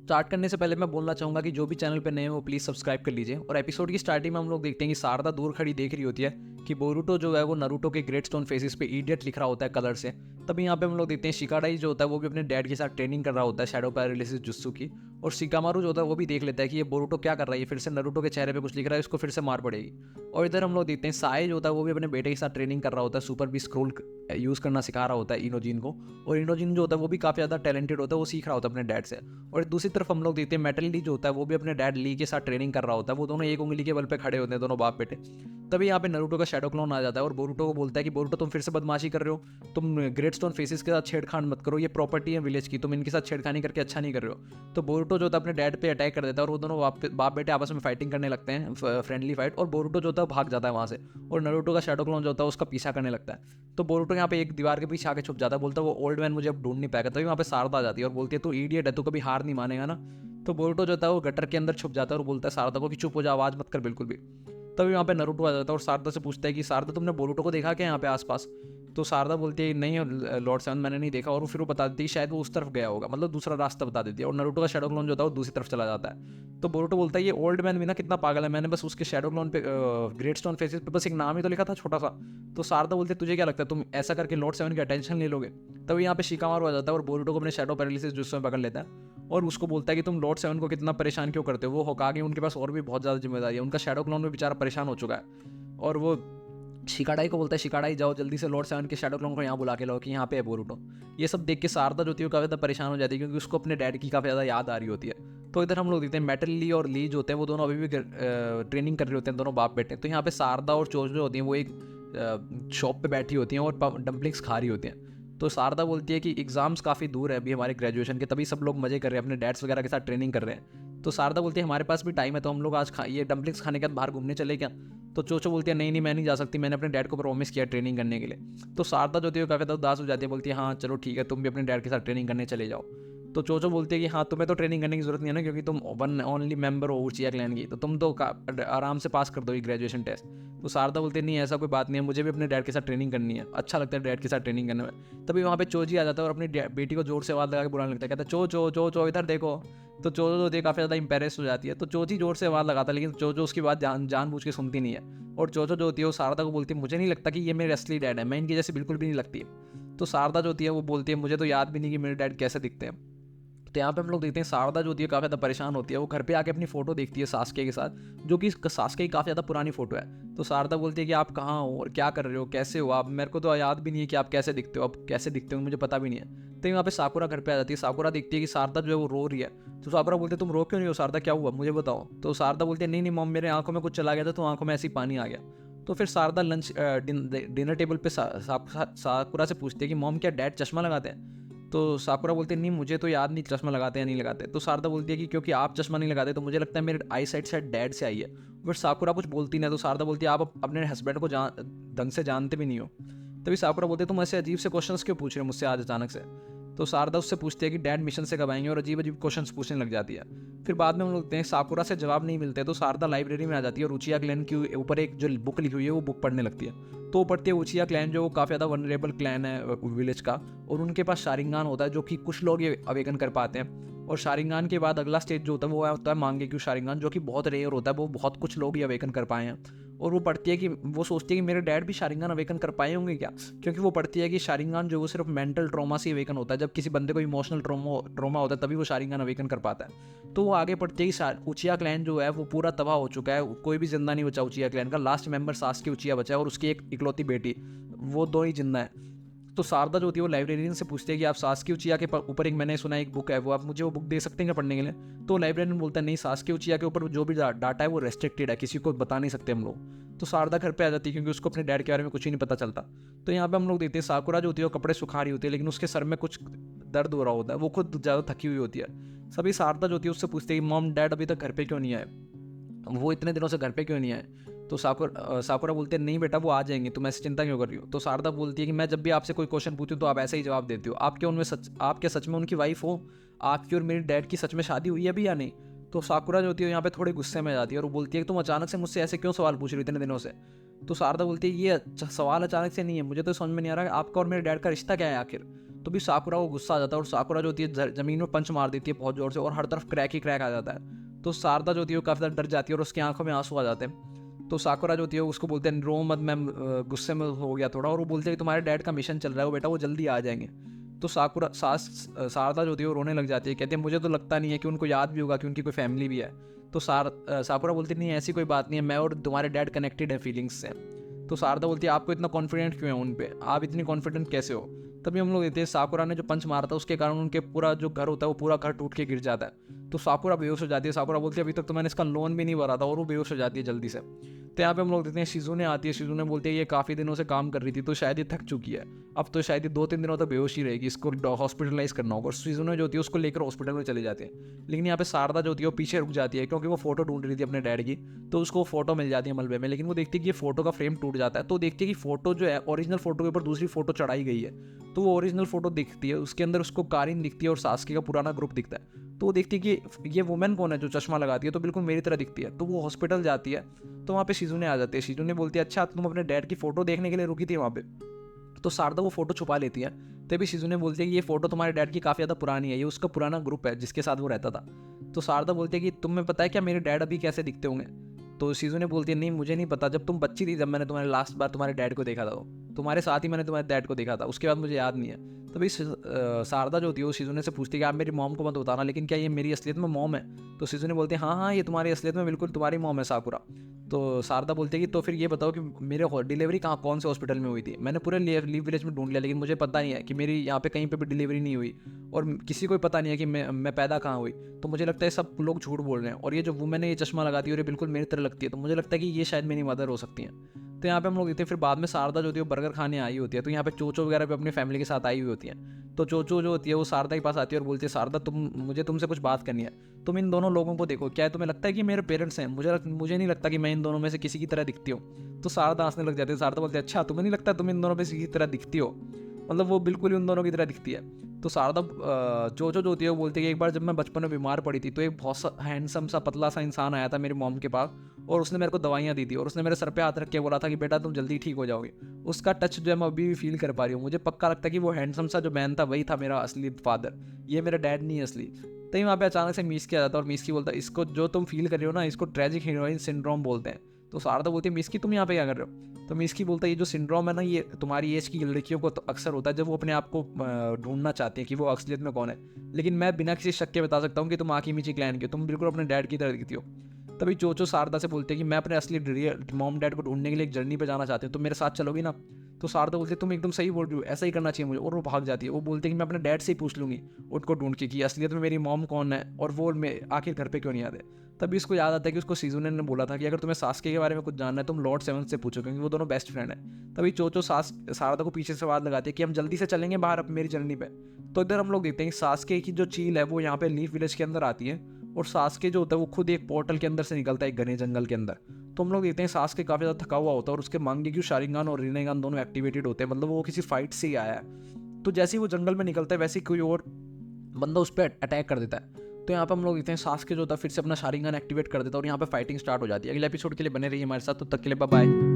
Start करने से पहले मैं बोलना चाहूँगा कि जो भी चैनल पे नए हैं वो प्लीज़ सब्सक्राइब कर लीजिए। और एपिसोड की स्टार्टिंग में हम लोग देखते हैं कि शारदा दूर खड़ी देख रही होती है कि बोरुटो जो है वो नारुतो के ग्रेट स्टोन फेसिस पे इडियट लिख रहा होता है कलर से। तभी यहाँ पे हम लोग देखते हैं शिकाडाई जो होता है वो भी अपने डैड के साथ ट्रेनिंग कर रहा होता है शैडो पैरालिसिस जुत्सु की। और शिकामारू जो होता है वो भी देख लेता है कि ये बोरुटो क्या कर रहा है, ये फिर से नारुतो के चेहरे पे कुछ लिख रहा है, इसको फिर से मार पड़ेगी। और इधर हम लोग देखते हैं साए जो होता है वो भी अपने बेटे के साथ ट्रेनिंग कर रहा होता है, सुपर भी स्क्रोल यूज़ करना सिखा रहा होता है इनोजिन को। और इनोजिन जो होता है वो भी काफ़ी ज़्यादा टैलेंटेड होता है, वो सीख रहा होता है अपने डैड से। और दूसरी तरफ हम लोग देखते हैं मेटल ली जो होता है वो भी अपने डैड ली के साथ ट्रेनिंग कर रहा होता है। वो दोनों एक उंगली के बल पे खड़े होते हैं, दोनों बाप बेटे। तभी यहाँ पे नारुतो का शैडो क्लोन आ जाता है और बोरुटो को बोलता है कि बोरुटो तुम फिर से बदमाशी कर रहे हो, तुम ग्रेट स्टोन फेसिस के साथ छेड़खान मत करो, ये प्रॉपर्टी है विलेज की, तुम इनके साथ छेड़खानी करके अच्छा नहीं कर रहे हो। तो बोरुटो जो होता है अपने डैड पे अटैक कर देता है और वो दोनों बाप बेटे आपस में फाइटिंग करने लगते हैं, फ्रेंडली फाइट। और बोरुटो जो होता है भाग जाता है वहाँ से और नारुतो का शैडो क्लोन जो होता है उसका पीछा करने लगता है। तो बोरुटो यहाँ पे एक दीवार के पीछे आके छुप जाता है, बोलता है वो ओल्ड मैन मुझे अब ढूंढ नहीं पाएगा। तभी वहाँ पे शारदा आ जाती है और बोलती है तू इडियट है, तू कभी हार नहीं मानेगा ना। तो बोरुटो जो होता है वो गटर के अंदर छुप जाता है और बोलता है शारदा को कि चुप हो जा, आवाज़ मत कर बिल्कुल भी। तभी वहाँ पे नारुतो आ जाता है और शारदा से पूछता है कि शारदा तुमने बोरुटो को देखा क्या यहाँ पे आसपास। तो शारदा बोलती है नहीं लॉर्ड सेवन मैंने नहीं देखा। और फिर वो बता देती है शायद वो उस तरफ गया होगा, मतलब दूसरा रास्ता बता देती है। और नारुतो का शैडो क्लोन जो होता है वो दूसरी तरफ चला जाता है। तो बोरुटो बोलता है ये ओल्ड मैन भी ना कितना पागल है, मैंने बस उसके शैडो क्लोन पे ग्रेट स्टोन फेसिस पे बस एक नाम ही तो लिखा था छोटा सा। तो शारदा बोलती है तुझे क्या लगता है तुम ऐसा करके लॉर्ड सेवन की अटेंशन ले लोगे। तभी यहाँ पे शिकामारू आ जाता है और बोरुटो को अपने शैडो पैरालिसिस जुत्सु में पकड़ लेता है और उसको बोलता है कि तुम लॉर्ड सेवन को कितना परेशान क्यों करते हो, वो होकागे उनके पास और भी बहुत ज़्यादा जिम्मेदारी है, उनका शैडो क्लोन भी बेचारा परेशान हो चुका है। और वो शिकाडाई को बोलता है शिकाडाई जाओ जल्दी से लॉर्ड सेवन के शैडो क्लोन को यहाँ बुला के लाओ कि यहाँ पे है बोरुटो। ये सब देख के शारदा जो होती है वो काफ़ी ज़्यादा परेशान हो जाती है क्योंकि उसको अपने डैड की काफ़ी ज़्यादा याद आ रही होती है। तो इधर हम लोग देखते हैं मेटल ली और ली जो होते हैं वो दोनों अभी भी ट्रेनिंग कर रहे होते हैं, दोनों बाप बेटे। तो यहाँ पे शारदा और चोच जो होती हैं वो एक शॉप पे बैठी होती हैं और डम्पलिंग्स खा रही होती हैं। तो शारदा बोलती है कि एग्जाम्स काफ़ी दूर है अभी हमारे ग्रेजुएशन के, तभी सब लोग मजे कर रहे हैं, अपने डैड्स वगैरह के साथ ट्रेनिंग कर रहे हैं। तो शारदा बोलती है हमारे पास भी टाइम है, तो हम लोग आज ये डम्पलिंग्स खाने के बाद बाहर घूमने चले क्या। तो चोचो बोलती है नहीं नहीं मैं नहीं जा सकती, मैंने अपने डैड को प्रॉमिस किया ट्रेनिंग करने के लिए। तो शारदा जो होती है काफ़ी ज़्यादा उदास हो जाती है, बोलती है हाँ चलो ठीक है तुम भी अपने डैड के साथ ट्रेनिंग करने चले जाओ। तो चोचो बोलती है कि हाँ तुम्हें तो ट्रेनिंग करने की जरूरत नहीं है ना, क्योंकि तुम वन ओनली मेंबर हो उचिया क्लैन की, तो तुम तो आराम से पास कर दो ग्रेजुएशन टेस्ट। तो शारदा बोलती है नहीं ऐसा कोई बात नहीं है, मुझे भी अपने डैड के साथ ट्रेनिंग करनी है, अच्छा लगता है डैड के साथ ट्रेनिंग करने में। तभी वहाँ पे चोजी आ जाता है और अपनी बेटी को जोर से आवाज़ लगा के बुलाने लगता है, कहता है चो चो चो चो इधर देखो। तो चोजो जो होती है काफ़ी ज़्यादा इंपेरेस हो जाती है। तो चोची जोर से आवाज़ लगाता है लेकिन चोजो उसकी बात जानबूझ के सुनती नहीं है। और चोचो जो होती है वो शारदा को बोलती है मुझे नहीं लगता कि ये मेरे असली डैड है, मैं इनकी जैसे बिल्कुल भी नहीं लगती है। तो शारदा जो होती है वो बोलती है मुझे तो याद भी नहीं कि मेरे डैड कैसे दिखते हैं। तो यहाँ पे हम लोग देखते हैं शारदा जो होती है काफ़ी ज़्यादा परेशान होती है, वो घर पे आके अपनी फोटो देखती है सास्के के साथ, जो कि सास्के की काफ़ी ज़्यादा पुरानी फोटो है। तो शारदा बोलती है कि आप कहाँ हो और क्या कर रहे हो, कैसे हो आप, मेरे को तो याद भी नहीं है कि आप कैसे दिखते हो, आप कैसे दिखते हो मुझे पता भी नहीं है। तो यहाँ पे साकुरा घर पे आ जाती है, साकुरा देखती है कि शारदा जो है वो रो रही है। तो साकुरा बोलते तुम रो क्यों नहीं हो शारदा, क्या हुआ मुझे बताओ। तो शारदा बोलती है नहीं नहीं मॉम मेरे आंखों में कुछ चला गया था तो आंखों में ऐसे ही पानी आ गया। तो फिर शारदा लंच डिनर टेबल पे साकुरा से पूछती है कि मॉम क्या डैड चश्मा लगाते हैं। तो साकुरा बोलते हैं नहीं मुझे तो याद नहीं चश्मा लगाते या नहीं लगाते। तो शारदा बोलती है कि क्योंकि आप चश्मा नहीं लगाते तो मुझे लगता है मेरे आई साइट शायद डैड से आई है। बट साकुरा कुछ बोलती नहीं। तो शारदा बोलती है आप अपने हस्बैंड को ढंग से जानते भी नहीं हो। तभी साकुरा बोलते तुम ऐसे अजीब से क्वेश्चंस क्यों पूछ रहे हो मुझसे आज अचानक से। तो शारदा उससे पूछती है कि डैड मिशन से कब आएंगे और अजीब अजीब क्वेश्चंस पूछने लग जाती है। फिर बाद में हम लोग देखते हैं साकुरा से जवाब नहीं मिलते तो शारदा लाइब्रेरी में आ जाती है और उचिया क्लैन के ऊपर एक जो बुक लिखी हुई है वो बुक पढ़ने लगती है। तो वो पढ़ती है उचिया क्लैन जो काफ़ी ज़्यादा वनरेबल क्लैन है विलेज का, और उनके पास शारिंगान होता है जो कि कुछ लोग ये अवेकन कर पाते हैं। और शारिंगान के बाद अगला स्टेज जो होता है वो होता है मांगे क्यों शारिंगान, जो कि बहुत रेयर होता है, वो बहुत कुछ लोग ही अवेकन कर पाए हैं। और वो पढ़ती है कि वो सोचती है कि मेरे डैड भी शारिंगान अवेकन कर पाए होंगे क्या, क्योंकि वो पढ़ती है कि शारिंगान जो वो सिर्फ मेंटल ट्रॉमा से अवेकन होता है, जब किसी बंदे को इमोशनल ट्रॉमा होता है तभी वो शारिंगान अवेकन कर पाता है। तो वो आगे पढ़ती है कि उचिया क्लैन जो है वो पूरा तबाह हो चुका है, कोई भी जिंदा नहीं बचा उचिया क्लैन का, लास्ट मेंबर सास्के उचिया बचा है और उसकी एक इकलौती बेटी, वो दो ही जिंदा है। तो शारदा जो होती है वो लाइब्रेरियन से पूछती है कि आप सास्के उचिया के ऊपर एक मैंने सुना एक बुक है, वो आप मुझे वो बुक दे सकते हैं क्या पढ़ने के लिए। तो लाइब्रेरियन बोलता है नहीं सास्के उचिया के ऊपर जो भी डाटा है वो रेस्ट्रिक्टेड है, किसी को बता नहीं सकते हम लोग। तो शारदा घर पे आ जाती है क्योंकि उसको अपने डैड के बारे में कुछ ही नहीं पता चलता। तो यहाँ पे हम लोग देखते हैं साकुरा जो होती है वो कपड़े सुखा रही होती है लेकिन उसके सर में कुछ दर्द हो रहा होता है, वो खुद ज़्यादा थकी हुई होती है। सभी शारदा जो होती है उससे पूछते हैं कि मॉम डैड अभी तक घर पे क्यों नहीं आए, वो इतने दिनों से घर पे क्यों नहीं आए। तो साकुरा बोलते हैं नहीं बेटा वो आ जाएंगे, तुम ऐसी चिंता क्यों कर रही हो। तो शारदा बोलती है कि मैं जब भी आपसे कोई क्वेश्चन पूछूं तो आप ऐसे ही जवाब देती हो, आप क्या सच में उनकी वाइफ हो, आपकी और मेरे डैड की सच में शादी हुई है अभी या नहीं। तो साकुरा जो होती है यहाँ पे थोड़े गुस्से में आ जाती है और वो बोलती है कि तुम अचानक से मुझसे ऐसे क्यों सवाल पूछ रही हो इतने दिनों से। तो शारदा बोलती है ये सवाल अचानक से नहीं है, मुझे तो समझ में नहीं आ रहा आपका और मेरे डैड का रिश्ता क्या है आखिर। तो भी साकुरा को गुस्सा आ जाता है और साकुरा जो होती है ज़मीन में पंच मार देती है बहुत ज़ोर से और हर तरफ क्रैक ही क्रैक आ जाता है। तो शारदा जो होती है वो काफ़ी ज़्यादा डर जाती है और उसकी आंखों में आंसू आ जाते हैं। तो साकुरा जो होती है उसको बोलते हैं रो मत, मैं गुस्से में हो गया थोड़ा, और वो बोलते हैं कि तुम्हारे डैड का मिशन चल रहा है वो बेटा, वो जल्दी आ जाएंगे। तो शारदा जो होती है वो रोने लग जाती है, कहती है मुझे तो लगता नहीं है कि उनको याद भी होगा कि उनकी कोई फैमिली भी है। तो साकुरा बोलती नहीं ऐसी कोई बात नहीं है, मैं और तुम्हारे डैड कनेक्टेड है फीलिंग्स से। तो शारदा बोलती है आपको इतना कॉन्फिडेंट क्यों है उन पे, आप इतनी कॉन्फिडेंट कैसे हो। तभी हम लोग देते हैं साकुरा ने जो पंच मारा था उसके कारण उनके पूरा जो घर होता है वो पूरा घर टूट के गिर जाता है। तो साकुरा बेहोश हो जाती है। साकुरा बोलती है अभी तक तो मैंने इसका लोन भी नहीं भरा था, और वो बेहोश हो जाती है जल्दी से। तो यहाँ पे हम लोग देखते हैं शिजुने आती है। शिजुने बोलती है ये काफ़ी दिनों से काम कर रही थी तो शायद ये थक चुकी है, अब तो शायद ये 2-3 दिनों तक बेहोश ही रहेगी, इसको हॉस्पिटलाइज करना होगा। और शिजुने जो होती है उसको लेकर हॉस्पिटल में चली जाती है। लेकिन यहाँ पे शारदा जो होती है वो पीछे रुक जाती है क्योंकि वो फोटो ढूंढ रही थी अपने डैड की। तो उसको फोटो मिल जाती है मलबे में, लेकिन वो देखती है कि ये फोटो का फ्रेम टूट जाता है। तो देखती है कि फोटो जो है ओरिजिनल फोटो के ऊपर दूसरी फोटो चढ़ाई गई है। तो वो ओरिजिनल फोटो दिखती है, उसके अंदर उसको कारिन दिखती है और सास्के का पुराना ग्रुप दिखता है। तो वो देखती है कि ये वुमेन कौन है जो चश्मा लगाती है, तो बिल्कुल मेरी तरह दिखती है। तो वो हॉस्पिटल जाती है, तो वहाँ पे शिजुने आ जाती है। शिजुने बोलती है अच्छा तुम अपने डैड की फोटो देखने के लिए रुकी थी वहाँ पे। तो शारदा वो फोटो छुपा लेती है। तभी शिजुने बोलती है कि ये फोटो तुम्हारे डैड की काफ़ी ज़्यादा पुरानी है, ये उसका पुराना ग्रुप है जिसके साथ वो रहता था। तो शारदा बोलती है कि तुम्हें पता है क्या मेरे डैड अभी कैसे दिखते होंगे। तो शिजुने बोलती है नहीं मुझे नहीं पता, जब तुम बच्ची थी जब मैंने तुम्हारे लास्ट बार तुम्हारे डैड को देखा था, तुम्हारे साथ ही मैंने तुम्हारे डैड को देखा था, उसके बाद मुझे याद नहीं है। तभी शारदा जो होती है वो शिजुने से पूछती है कि आप मेरी मॉम को मत बताना, लेकिन क्या ये मेरी असलियत में मॉम है। तो शिजुने बोलती है हाँ हाँ ये तुम्हारी असलियत में बिल्कुल तुम्हारी मॉम है साकुरा। तो शारदा बोलती है कि तो फिर ये बताओ कि मेरे डिलीवरी कहाँ कौन से हॉस्पिटल में हुई थी। मैंने पूरे लीव विलेज में ढूंढ लिया लेकिन मुझे पता नहीं है कि मेरी यहाँ पे कहीं पे भी डिलीवरी नहीं हुई, और किसी को पता नहीं है कि मैं पैदा कहाँ हुई। तो मुझे लगता है सब लोग झूठ बोल रहे हैं, और ये जो वुमेन है ये चश्मा लगाती है और ये बिल्कुल मेरी तरह लगती है, तो मुझे लगता है कि ये शायद मेरी मदर हो सकती है। तो यहाँ पे हम लोग देखते हैं फिर बाद में शारदा जो होती है वो बर्गर खाने आई होती है। तो यहाँ पे चोचो वगैरह भी अपनी फैमिली के साथ आई हुई होती है। तो चोचो जो होती है वो शारदा के पास आती है और बोलती है शारदा मुझे तुमसे कुछ बात करनी है, तुम इन दोनों लोगों को देखो, क्या है तुम्हें लगता है कि मेरे पेरेंट्स हैं, मुझे नहीं लगता कि मैं इन दोनों में से किसी की तरह दिखती हूँ। तो शारदा हंसने लग जाती है। शारदा बोलती है अच्छा तुम्हें नहीं लगता तुम इन दोनों में से किसी की तरह दिखती हो, मतलब वो बिल्कुल ही उन दोनों की तरह दिखती है। तो शारदा चोचो जो होती है वो बोलती है कि एक बार जब मैं बचपन में बीमार पड़ी थी तो एक बहुत हैंडसम सा पतला सा इंसान आया था मेरी मॉम के पास, और उसने मेरे को दवाइयाँ दी थी और उसने मेरे सर पे हाथ रख के बोला था कि बेटा तुम जल्दी ठीक हो जाओगे। उसका टच जो है मैं अभी भी फील कर पा रही हूँ। मुझे पक्का लगता है कि वो हैंडसम सा जो मैन था वही था मेरा असली फादर, ये मेरा डैड नहीं है असली। तभी वहाँ पे अचानक से मीस्की आ जाता है और मीस्की बोलता है इसको जो तुम फील कर रहे हो ना इसको ट्रेजिक हीरोइन सिंड्रोम बोलते हैं। तो शारदा बोलती है मिस्की तुम यहाँ पे क्या कर रहे हो। तो मिस्की बोलता है ये जो सिंड्रोम है ना ये तुम्हारी एज की लड़कियों को तो अक्सर होता है जब वो अपने आप को ढूंढना चाहती है कि वो असलियत में कौन है, लेकिन मैं बिना किसी शक के बता सकता हूँ कि तुम आकी मीची क्लैन के, तुम बिल्कुल अपने डैड की तरह दिखती हो। तभी चोचो शारदा से बोलते हैं कि मैं अपने असली मॉम डैड को ढूंढने के लिए एक जर्नी पे जाना चाहती हूँ, तुम मेरे साथ चलोगी ना। तो शारदा बोलती है तुम एकदम सही बोल रही हो, ऐसा ही करना चाहिए मुझे, और वो भाग जाती है। वो बोलते हैं कि मैं अपने डैड से ही पूछ लूँगी उनको ढूंढ के कि असलियत में मेरी मॉम कौन है और वो आखिर घर पे क्यों नहीं आते। तभी इसको याद आता है कि उसको शिजुने ने बोला था कि अगर तुम्हें सास्के के बारे में कुछ जानना है तुम लॉर्ड सेवन से पूछो क्योंकि वो दोनों बेस्ट फ्रेंड हैं। तभी चोचो शारदा को पीछे से आवाज लगाती है कि हम जल्दी से चलेंगे बाहर अब मेरी जर्नी पे। तो इधर हम लोग देखते हैं कि सास्के की जो चील है वो यहाँ पे लीफ विलेज के अंदर आती है, और सास्के जो होता है वो खुद एक पोर्टल के अंदर से निकलता है एक घने जंगल के अंदर। तो हम लोग देखते हैं सास्के काफ़ी ज़्यादा थका हुआ होता है और उसके मांगेक्यू शारिंगान और रिनेगान दोनों एक्टिवेटेड होते हैं, मतलब वो किसी फाइट से ही आया है। तो जैसे ही वो जंगल में निकलता है वैसे ही कोई और बंदा उस पर अटैक कर देता है। तो यहाँ पे हम लोग देखते हैं सास्के जो होता है फिर से अपना शारिंगान एक्टिवेट कर देता है और यहाँ पे फाइटिंग स्टार्ट हो जाती है। अगले एपिसोड के लिए बने रहिए हमारे साथ, तो तक के लिए बाय बाय।